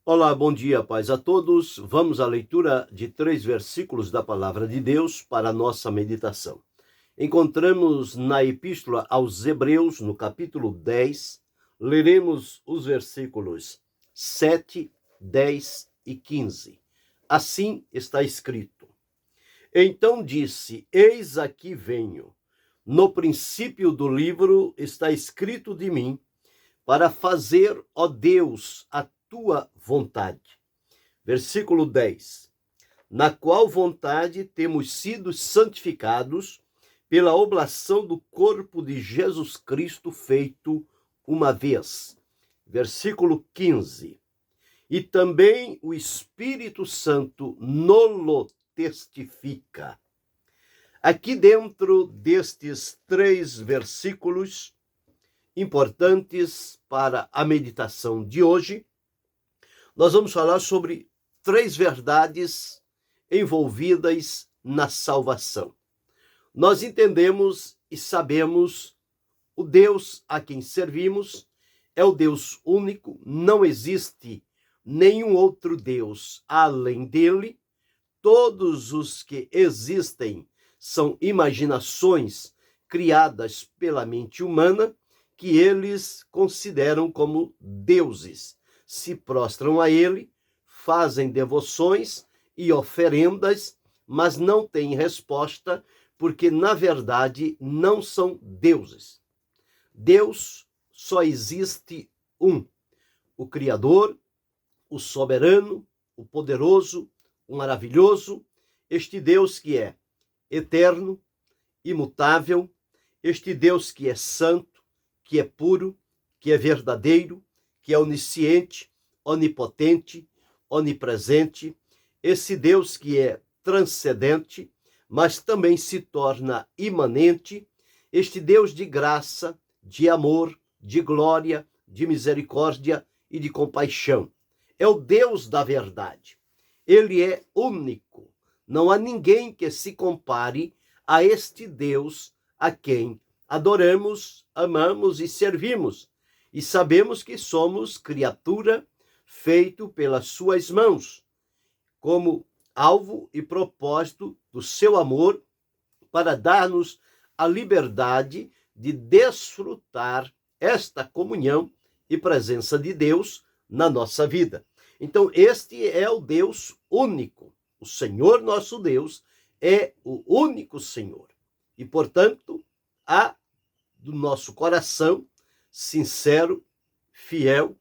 Olá, bom dia, paz a todos. Vamos à leitura de 3 versículos da Palavra de Deus para a nossa meditação. Encontramos na Epístola aos Hebreus, no capítulo 10, leremos os versículos 7, 10 e 15. Assim está escrito: Então disse: Eis aqui venho. No princípio do livro está escrito de mim, para fazer, ó Deus, a tua vontade. Versículo 10. Na qual vontade temos sido santificados pela oblação do corpo de Jesus Cristo feito uma vez. Versículo 15. E também o Espírito Santo nolo testifica. Aqui dentro destes 3 versículos importantes para a meditação de hoje, nós vamos falar sobre 3 verdades envolvidas na salvação. Nós entendemos e sabemos o Deus a quem servimos é o Deus único, não existe nenhum outro Deus além dele. Todos os que existem são imaginações criadas pela mente humana, que eles consideram como deuses. Se prostram a ele, fazem devoções e oferendas, mas não têm resposta, porque, na verdade, não são deuses. Deus só existe um: o Criador, o soberano, o poderoso, o maravilhoso, este Deus que é eterno, imutável, este Deus que é santo, que é puro, que é verdadeiro, que é onisciente, onipotente, onipresente, esse Deus que é transcendente, mas também se torna imanente, este Deus de graça, de amor, de glória, de misericórdia e de compaixão. É o Deus da verdade. Ele é único. Não há ninguém que se compare a este Deus a quem adoramos, amamos e servimos. E sabemos que somos criatura feito pelas suas mãos, como alvo e propósito do seu amor, para dar-nos a liberdade de desfrutar esta comunhão e presença de Deus na nossa vida. Então, este é o Deus único. O Senhor nosso Deus é o único Senhor. E, portanto, há do nosso coração, sincero, fiel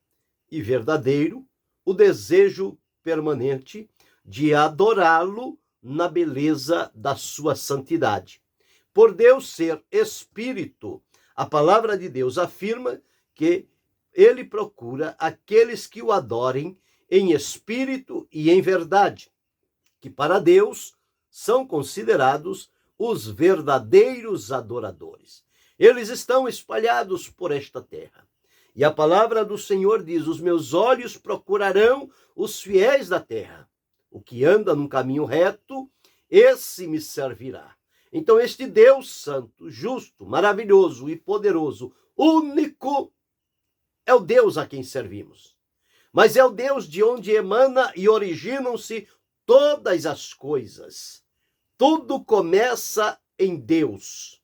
e verdadeiro, o desejo permanente de adorá-lo na beleza da sua santidade. Por Deus ser Espírito, a palavra de Deus afirma que ele procura aqueles que o adorem em espírito e em verdade, que para Deus são considerados os verdadeiros adoradores. Eles estão espalhados por esta terra. E a palavra do Senhor diz: os meus olhos procurarão os fiéis da terra. O que anda num caminho reto, esse me servirá. Então, este Deus santo, justo, maravilhoso e poderoso, único, é o Deus a quem servimos. Mas é o Deus de onde emana e originam-se todas as coisas. Tudo começa em Deus.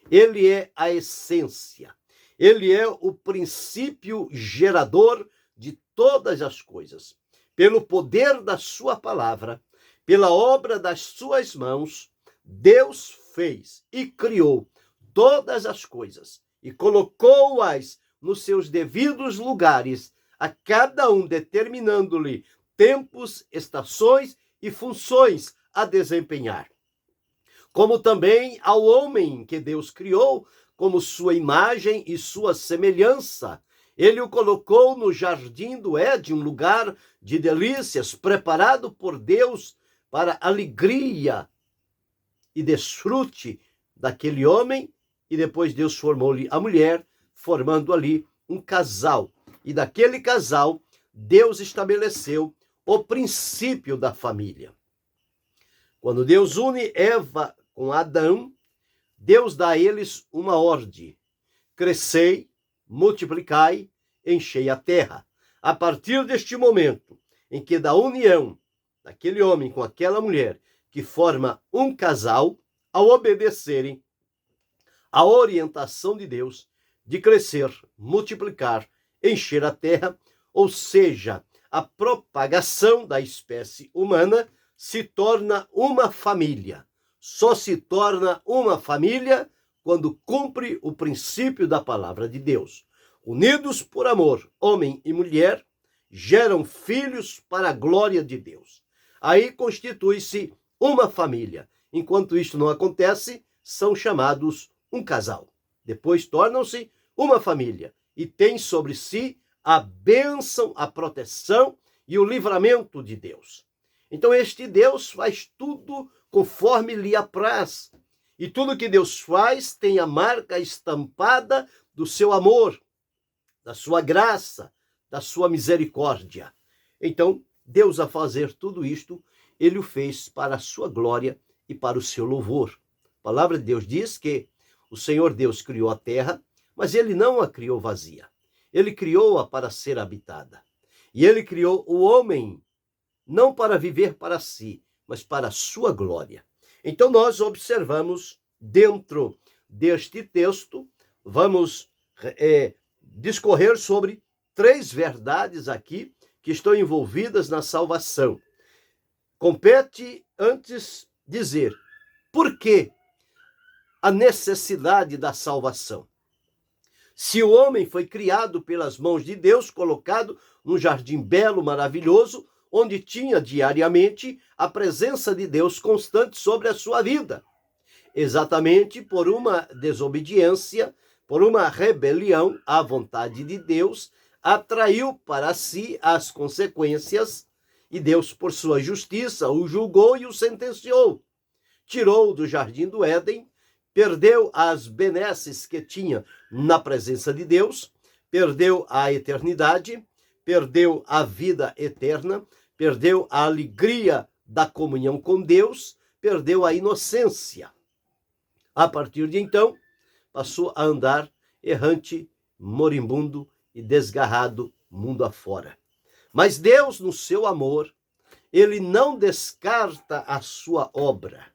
Ele é a essência. Ele é o princípio gerador de todas as coisas. Pelo poder da sua palavra, pela obra das suas mãos, Deus fez e criou todas as coisas e colocou-as nos seus devidos lugares, a cada um determinando-lhe tempos, estações e funções a desempenhar. Como também ao homem que Deus criou como sua imagem e sua semelhança. Ele o colocou no jardim do Éden, um lugar de delícias, preparado por Deus para alegria e desfrute daquele homem, e depois Deus formou-lhe a mulher, formando ali um casal. E daquele casal, Deus estabeleceu o princípio da família. Quando Deus une Eva com Adão, Deus dá a eles uma ordem: crescei, multiplicai, enchei a terra. A partir deste momento em que da união daquele homem com aquela mulher, que forma um casal, ao obedecerem à orientação de Deus de crescer, multiplicar, encher a terra, ou seja, a propagação da espécie humana, se torna uma família. Só se torna uma família quando cumpre o princípio da palavra de Deus. Unidos por amor, homem e mulher, geram filhos para a glória de Deus. Aí constitui-se uma família. Enquanto isto não acontece, são chamados um casal. Depois tornam-se uma família e têm sobre si a bênção, a proteção e o livramento de Deus. Então este Deus faz tudo conforme lhe apraz. E tudo que Deus faz tem a marca estampada do seu amor, da sua graça, da sua misericórdia. Então, Deus, a fazer tudo isto, ele o fez para a sua glória e para o seu louvor. A palavra de Deus diz que o Senhor Deus criou a terra, mas ele não a criou vazia. Ele criou-a para ser habitada. E ele criou o homem não para viver para si, mas para a sua glória. Então nós observamos dentro deste texto, vamos discorrer sobre 3 verdades aqui que estão envolvidas na salvação. Compete antes dizer por que a necessidade da salvação. Se o homem foi criado pelas mãos de Deus, colocado num jardim belo, maravilhoso, onde tinha diariamente a presença de Deus constante sobre a sua vida. Exatamente por uma desobediência, por uma rebelião à vontade de Deus, atraiu para si as consequências e Deus, por sua justiça, o julgou e o sentenciou. Tirou-o do jardim do Éden, perdeu as benesses que tinha na presença de Deus, perdeu a eternidade, perdeu a vida eterna, perdeu a alegria da comunhão com Deus, perdeu a inocência. A partir de então, passou a andar errante, moribundo e desgarrado mundo afora. Mas Deus, no seu amor, ele não descarta a sua obra.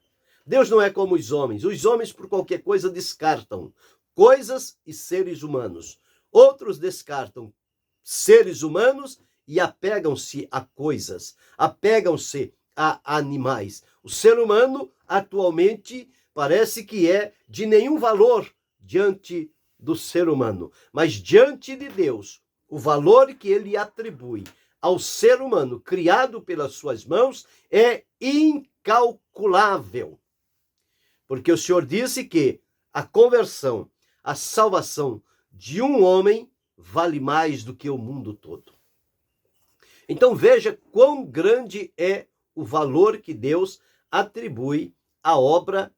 Deus não é como os homens. Os homens, por qualquer coisa, descartam coisas e seres humanos. Outros descartam seres humanos e apegam-se a coisas, apegam-se a animais. O ser humano, atualmente, parece que é de nenhum valor diante do ser humano. Mas diante de Deus, o valor que ele atribui ao ser humano, criado pelas suas mãos, é incalculável. Porque o Senhor disse que a conversão, a salvação de um homem vale mais do que o mundo todo. Então veja quão grande é o valor que Deus atribui à obra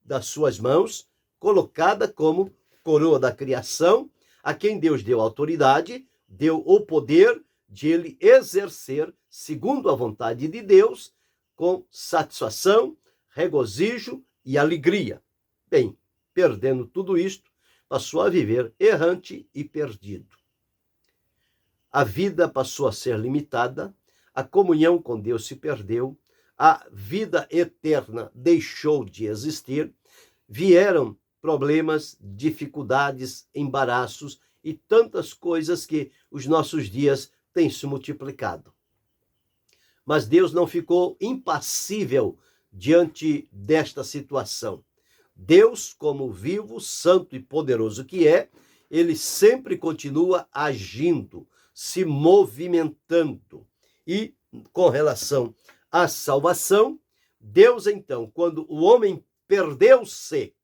das suas mãos, colocada como coroa da criação, a quem Deus deu autoridade, deu o poder de ele exercer, segundo a vontade de Deus, com satisfação, regozijo e alegria. Bem, perdendo tudo isto, passou a viver errante e perdido. A vida passou a ser limitada, a comunhão com Deus se perdeu, a vida eterna deixou de existir, vieram problemas, dificuldades, embaraços e tantas coisas que os nossos dias têm se multiplicado. Mas Deus não ficou impassível diante desta situação. Deus, como vivo, santo e poderoso que é, ele sempre continua agindo, se movimentando. E com relação à salvação, Deus então, quando o homem perdeu-se,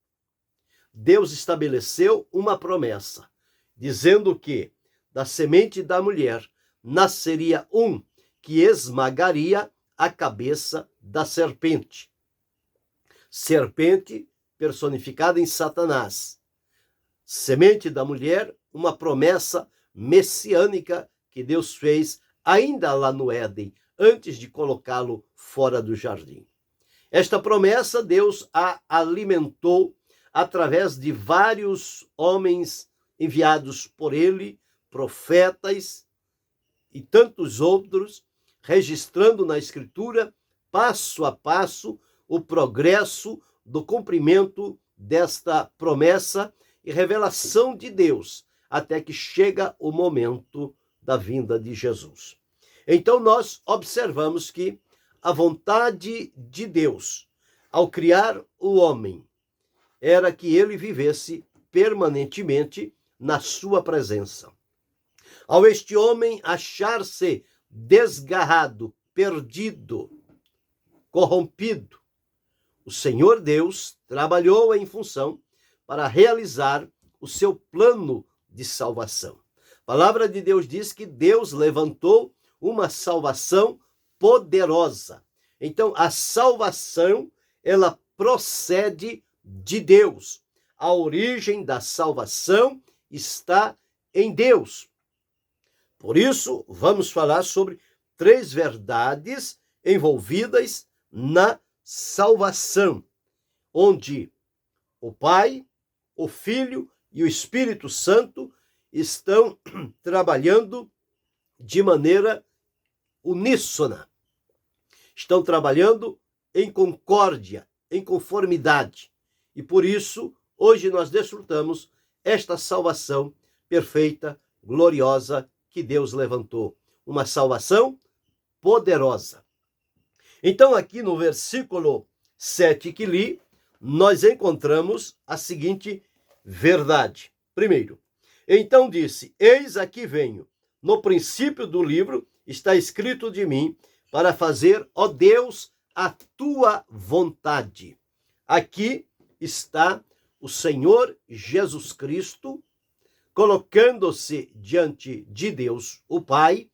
Deus estabeleceu uma promessa, dizendo que da semente da mulher nasceria um que esmagaria a cabeça da serpente. Serpente personificada em Satanás. Semente da mulher, uma promessa messiânica que Deus fez ainda lá no Éden, antes de colocá-lo fora do jardim. Esta promessa Deus a alimentou através de vários homens enviados por ele, profetas e tantos outros, registrando na Escritura, passo a passo, o progresso do cumprimento desta promessa e revelação de Deus, até que chega o momento da vinda de Jesus. Então nós observamos que a vontade de Deus, ao criar o homem, era que ele vivesse permanentemente na sua presença. Ao este homem achar-se desgarrado, perdido, corrompido, o Senhor Deus trabalhou em função para realizar o seu plano de salvação. A palavra de Deus diz que Deus levantou uma salvação poderosa. Então, a salvação, ela procede de Deus. A origem da salvação está em Deus. Por isso, vamos falar sobre 3 verdades envolvidas na salvação, onde o Pai, o Filho e o Espírito Santo estão trabalhando de maneira uníssona. Estão trabalhando em concórdia, em conformidade. E por isso, hoje nós desfrutamos esta salvação perfeita, gloriosa que Deus levantou. Uma salvação poderosa. Então, aqui no versículo 7 que li, nós encontramos a seguinte verdade. Primeiro, então disse: eis aqui venho. No princípio do livro está escrito de mim, para fazer, ó Deus, a tua vontade. Aqui está o Senhor Jesus Cristo colocando-se diante de Deus, o Pai,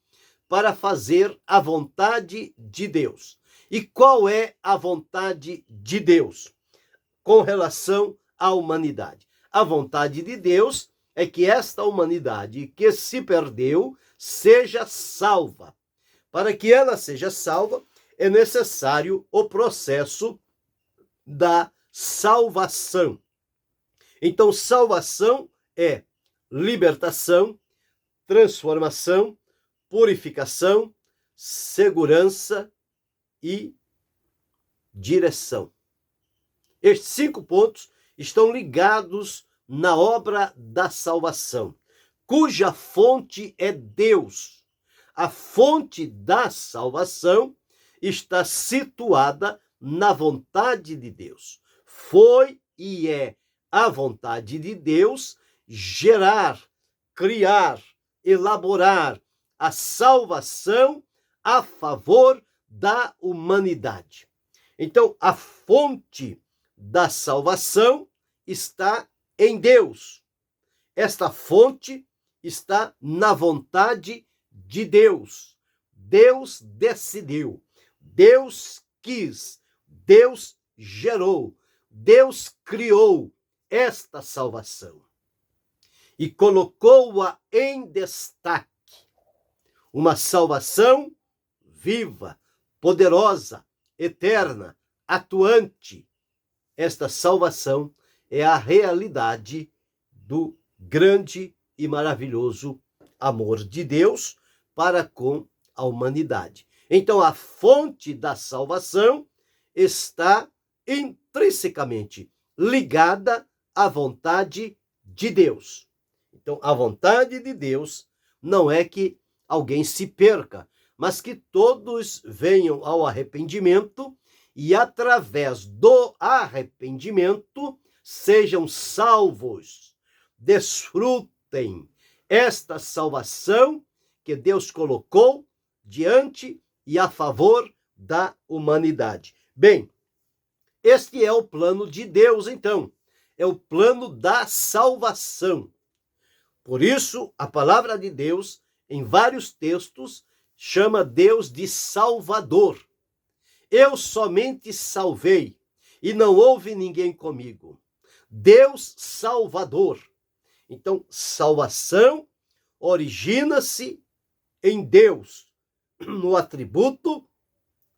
para fazer a vontade de Deus. E qual é a vontade de Deus com relação à humanidade? A vontade de Deus é que esta humanidade que se perdeu seja salva. Para que ela seja salva, é necessário o processo da salvação. Então, salvação é libertação, transformação, purificação, segurança e direção. Estes 5 pontos estão ligados na obra da salvação, cuja fonte é Deus. A fonte da salvação está situada na vontade de Deus. Foi e é a vontade de Deus gerar, criar, elaborar a salvação a favor da humanidade. Então, a fonte da salvação está em Deus. Esta fonte está na vontade de Deus. Deus decidiu, Deus quis, Deus gerou, Deus criou esta salvação e colocou-a em destaque. Uma salvação viva, poderosa, eterna, atuante. Esta salvação é a realidade do grande e maravilhoso amor de Deus para com a humanidade. Então, a fonte da salvação está intrinsecamente ligada à vontade de Deus. Então, a vontade de Deus não é que alguém se perca, mas que todos venham ao arrependimento e, através do arrependimento, sejam salvos, desfrutem esta salvação que Deus colocou diante e a favor da humanidade. Bem, este é o plano de Deus, então. É o plano da salvação. Por isso, a palavra de Deus, em vários textos, chama Deus de Salvador. Eu somente salvei, e não houve ninguém comigo. Deus Salvador. Então, salvação origina-se em Deus, no atributo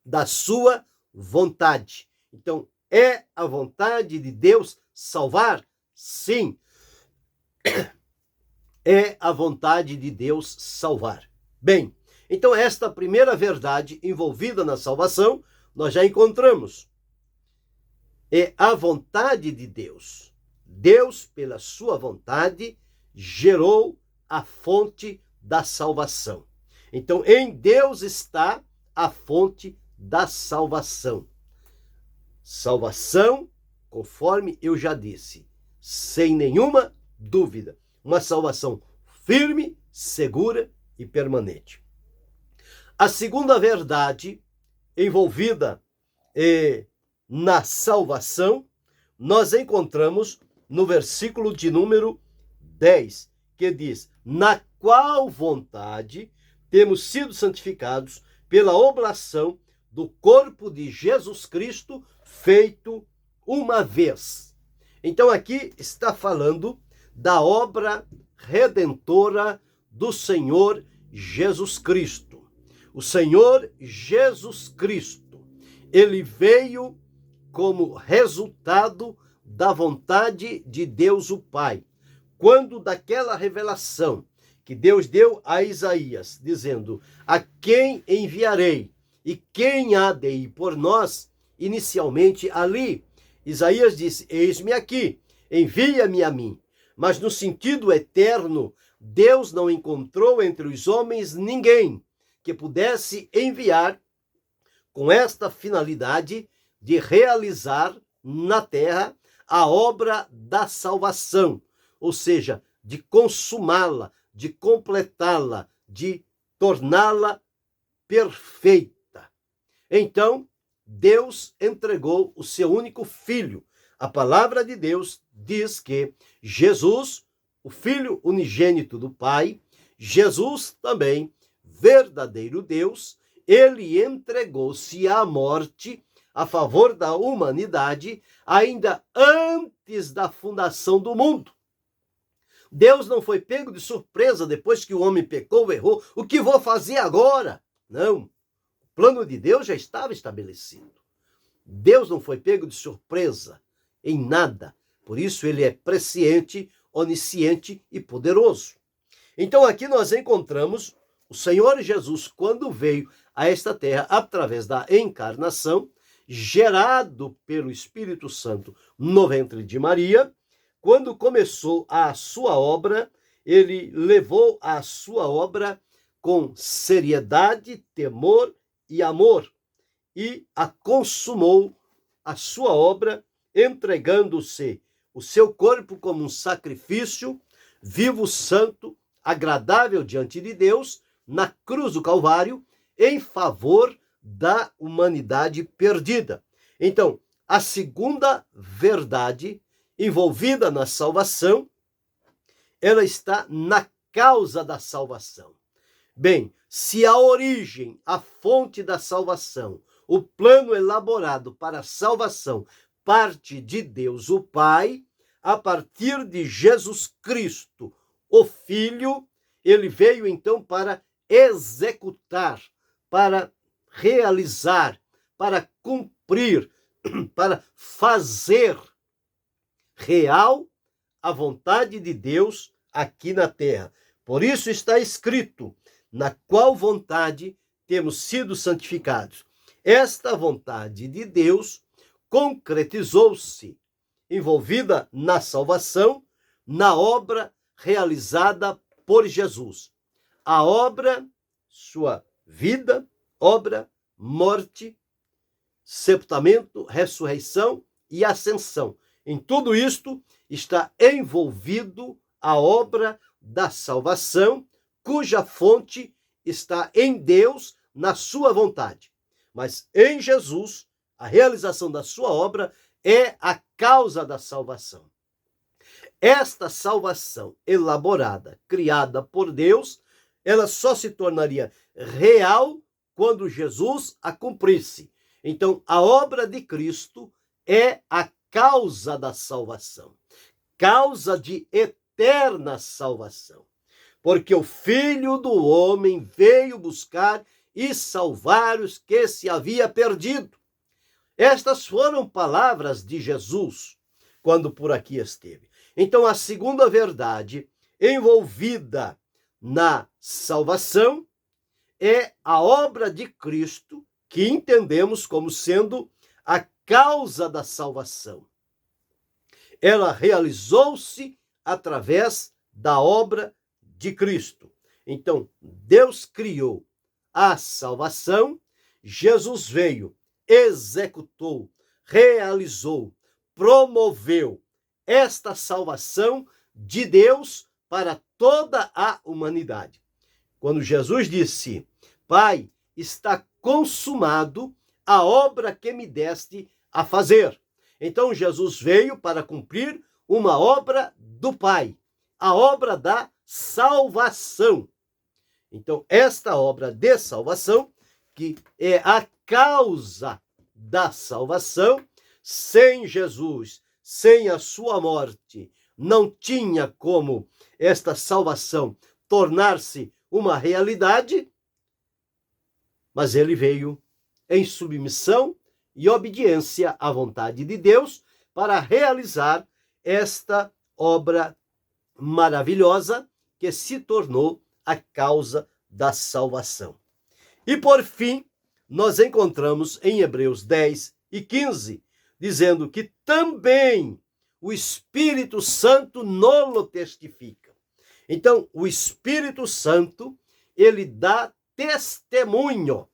da sua vontade. Então, é a vontade de Deus salvar? Sim. É a vontade de Deus salvar. Bem, Então, esta primeira verdade envolvida na salvação, nós já encontramos. É a vontade de Deus. Deus, pela sua vontade, gerou a fonte da salvação. Então, em Deus está a fonte da salvação. Salvação, conforme eu já disse, sem nenhuma dúvida. Uma salvação firme, segura e permanente. A segunda verdade envolvida na salvação, nós encontramos no versículo de número 10, que diz: na qual vontade temos sido santificados pela oblação do corpo de Jesus Cristo, feito uma vez. Então aqui está falando da obra redentora do Senhor Jesus Cristo. O Senhor Jesus Cristo, ele veio como resultado da vontade de Deus o Pai. Quando daquela revelação que Deus deu a Isaías, dizendo: a quem enviarei e quem há de ir por nós? Inicialmente ali, Isaías disse: eis-me aqui, envia-me a mim. Mas no sentido eterno, Deus não encontrou entre os homens ninguém que pudesse enviar com esta finalidade de realizar na terra a obra da salvação, ou seja, de consumá-la, de completá-la, de torná-la perfeita. Então, Deus entregou o seu único filho. A palavra de Deus diz que Jesus, o Filho unigênito do Pai, Jesus também, verdadeiro Deus, ele entregou-se à morte a favor da humanidade ainda antes da fundação do mundo. Deus não foi pego de surpresa depois que o homem pecou, errou. O que vou fazer agora? Não. O plano de Deus já estava estabelecido. Deus não foi pego de surpresa em nada. Por isso ele é presciente, onisciente e poderoso. Então aqui nós encontramos o Senhor Jesus, quando veio a esta terra através da encarnação, gerado pelo Espírito Santo no ventre de Maria. Quando começou a sua obra, ele levou a sua obra com seriedade, temor e amor, e a consumou a sua obra, entregando-se o seu corpo como um sacrifício vivo, santo, agradável diante de Deus, na cruz do Calvário, em favor da humanidade perdida. Então, a segunda verdade envolvida na salvação, ela está na causa da salvação. Bem, se a origem, a fonte da salvação, o plano elaborado para a salvação parte de Deus o Pai, a partir de Jesus Cristo, o Filho, ele veio então para executar, para realizar, para cumprir, para fazer real a vontade de Deus aqui na terra. Por isso está escrito: na qual vontade temos sido santificados. Esta vontade de Deus concretizou-se, envolvida na salvação, na obra realizada por Jesus. A obra, sua vida, obra, morte, sepultamento, ressurreição e ascensão. Em tudo isto está envolvido a obra da salvação, cuja fonte está em Deus, na sua vontade. Mas em Jesus, a realização da sua obra é a causa da salvação. Esta salvação elaborada, criada por Deus, ela só se tornaria real quando Jesus a cumprisse. Então, a obra de Cristo é a causa da salvação, causa de eterna salvação, porque o Filho do Homem veio buscar e salvar os que se havia perdido. Estas foram palavras de Jesus quando por aqui esteve. Então, a segunda verdade envolvida na salvação é a obra de Cristo, que entendemos como sendo a causa da salvação. Ela realizou-se através da obra de Cristo. Então, Deus criou a salvação, Jesus veio, executou, realizou, promoveu esta salvação de Deus para toda a humanidade. Quando Jesus disse: Pai, está consumado a obra que me deste a fazer. Então Jesus veio para cumprir uma obra do Pai, a obra da salvação. Então, esta obra de salvação, que é a causa da salvação, sem Jesus, sem a sua morte, não tinha como esta salvação tornar-se uma realidade, mas ele veio em submissão e obediência à vontade de Deus para realizar esta obra maravilhosa que se tornou a causa da salvação. E por fim, nós encontramos em Hebreus 10 e 15, dizendo que também o Espírito Santo nolo testifica. Então, o Espírito Santo, ele dá testemunho.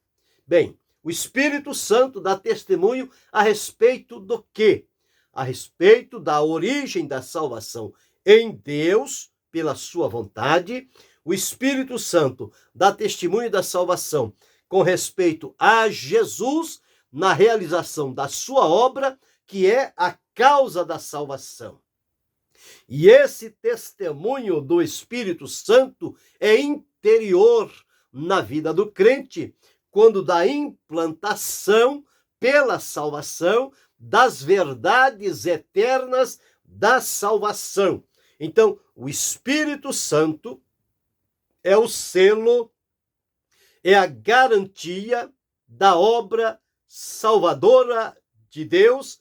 Bem, o Espírito Santo dá testemunho a respeito do quê? A respeito da origem da salvação em Deus, pela sua vontade. O Espírito Santo dá testemunho da salvação com respeito a Jesus na realização da sua obra, que é a causa da salvação. E esse testemunho do Espírito Santo é interior na vida do crente, quando da implantação pela salvação das verdades eternas da salvação. Então, o Espírito Santo é o selo, é a garantia da obra salvadora de Deus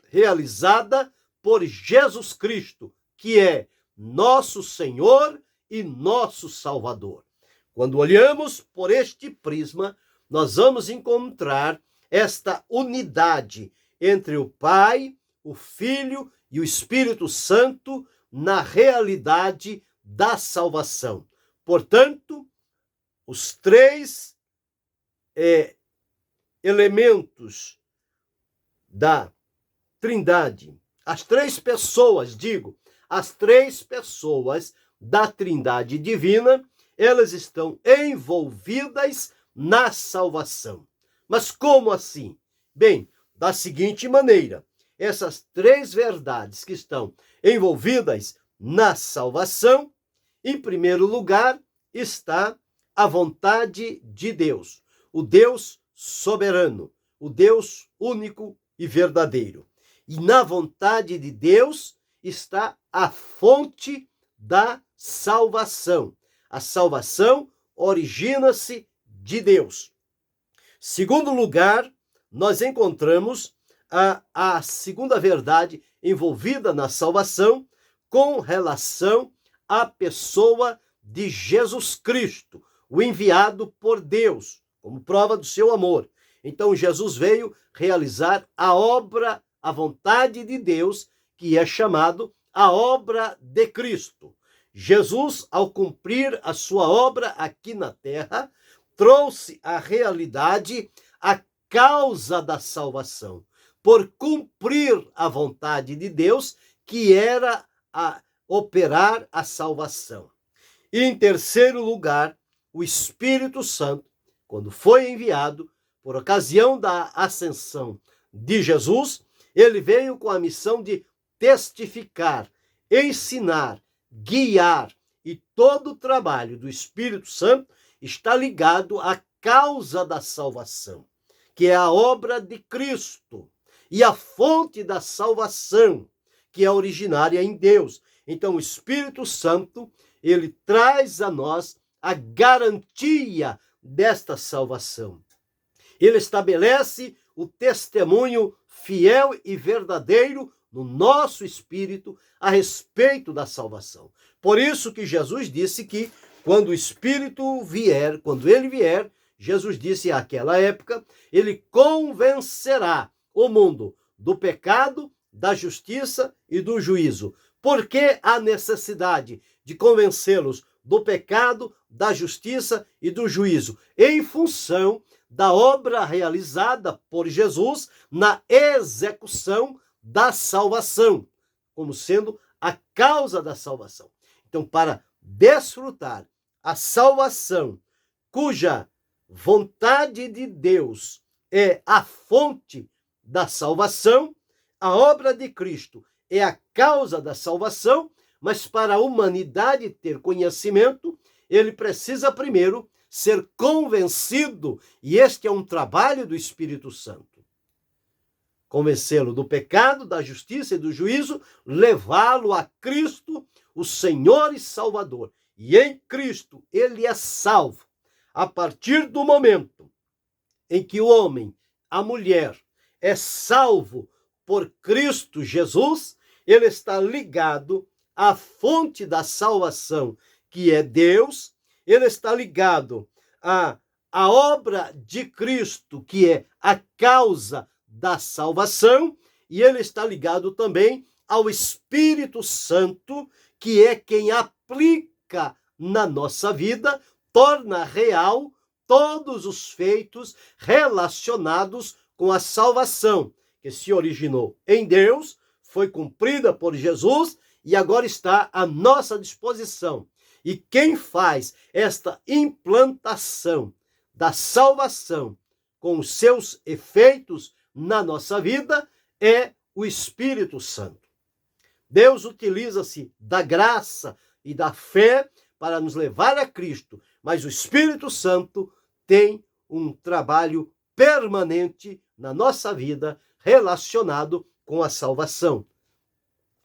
realizada por Jesus Cristo, que é nosso Senhor e nosso Salvador. Quando olhamos por este prisma, nós vamos encontrar esta unidade entre o Pai, o Filho e o Espírito Santo na realidade da salvação. Portanto, os três elementos da Trindade, as três pessoas, as três pessoas da Trindade divina, elas estão envolvidas na salvação. Mas como assim? Bem, da seguinte maneira: essas três verdades que estão envolvidas na salvação, em primeiro lugar, está a vontade de Deus, o Deus soberano, o Deus único e verdadeiro. E na vontade de Deus está a fonte da salvação. A salvação origina-se de Deus. Segundo lugar, nós encontramos a segunda verdade envolvida na salvação com relação à pessoa de Jesus Cristo, o enviado por Deus, como prova do seu amor. Então, Jesus veio realizar a obra, a vontade de Deus, que é chamado a obra de Cristo. Jesus, ao cumprir a sua obra aqui na terra, trouxe à realidade a causa da salvação, por cumprir a vontade de Deus, que era operar a salvação. E em terceiro lugar, o Espírito Santo, quando foi enviado por ocasião da ascensão de Jesus, ele veio com a missão de testificar, ensinar, guiar, e todo o trabalho do Espírito Santo está ligado à causa da salvação, que é a obra de Cristo, e a fonte da salvação, que é originária em Deus. Então, o Espírito Santo, ele traz a nós a garantia desta salvação. Ele estabelece o testemunho fiel e verdadeiro no nosso espírito a respeito da salvação. Por isso que Jesus disse que quando o Espírito vier, quando ele vier, Jesus disse àquela época, ele convencerá o mundo do pecado, da justiça e do juízo. Por que a necessidade de convencê-los do pecado, da justiça e do juízo? Em função da obra realizada por Jesus na execução da salvação, como sendo a causa da salvação. Então, para desfrutar a salvação, cuja vontade de Deus é a fonte da salvação, a obra de Cristo é a causa da salvação, mas para a humanidade ter conhecimento, ele precisa primeiro ser convencido, e este é um trabalho do Espírito Santo. Convencê-lo do pecado, da justiça e do juízo, levá-lo a Cristo, o Senhor e Salvador. E em Cristo ele é salvo. A partir do momento em que o homem, a mulher, é salvo por Cristo Jesus, ele está ligado à fonte da salvação, que é Deus. Ele está ligado à obra de Cristo, que é a causa da salvação, e ele está ligado também ao Espírito Santo, que é quem aplica na nossa vida, torna real todos os feitos relacionados com a salvação, que se originou em Deus, foi cumprida por Jesus e agora está à nossa disposição. E quem faz esta implantação da salvação com os seus efeitos na nossa vida é o Espírito Santo. Deus utiliza-se da graça e da fé para nos levar a Cristo, mas o Espírito Santo tem um trabalho permanente na nossa vida relacionado com a salvação.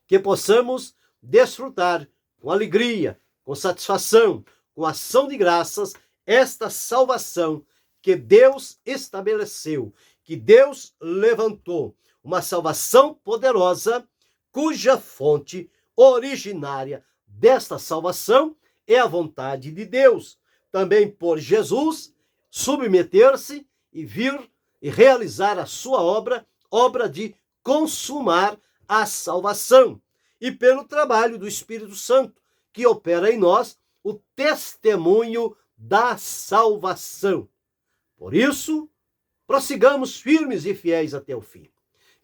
Que possamos desfrutar com alegria, com satisfação, com ação de graças, esta salvação que Deus estabeleceu, que Deus levantou, uma salvação poderosa, cuja fonte originária desta salvação é a vontade de Deus. Também por Jesus submeter-se e vir e realizar a sua obra, obra de consumar a salvação. E pelo trabalho do Espírito Santo, que opera em nós o testemunho da salvação. Por isso, prossigamos firmes e fiéis até o fim.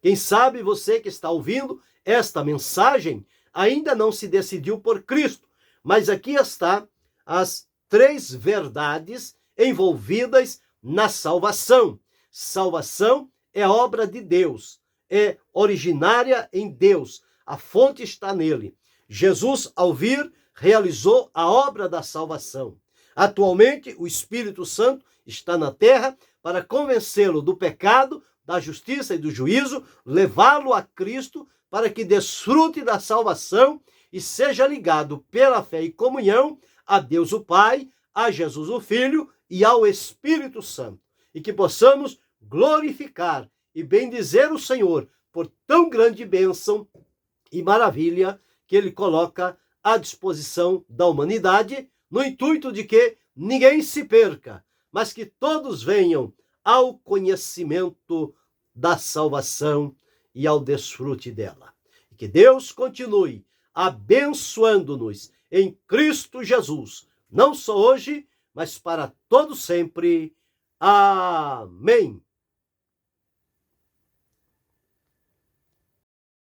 Quem sabe você que está ouvindo esta mensagem ainda não se decidiu por Cristo, mas aqui está as 3 verdades envolvidas na salvação. Salvação é obra de Deus, é originária em Deus, a fonte está nele. Jesus, ao vir, realizou a obra da salvação. Atualmente, o Espírito Santo está na terra para convencê-lo do pecado, da justiça e do juízo, levá-lo a Cristo para que desfrute da salvação e seja ligado pela fé e comunhão a Deus o Pai, a Jesus o Filho e ao Espírito Santo. E que possamos glorificar e bendizer o Senhor por tão grande bênção e maravilha que ele coloca à disposição da humanidade, no intuito de que ninguém se perca, mas que todos venham ao conhecimento da salvação e ao desfrute dela. E que Deus continue abençoando-nos em Cristo Jesus, não só hoje, mas para todo sempre. Amém.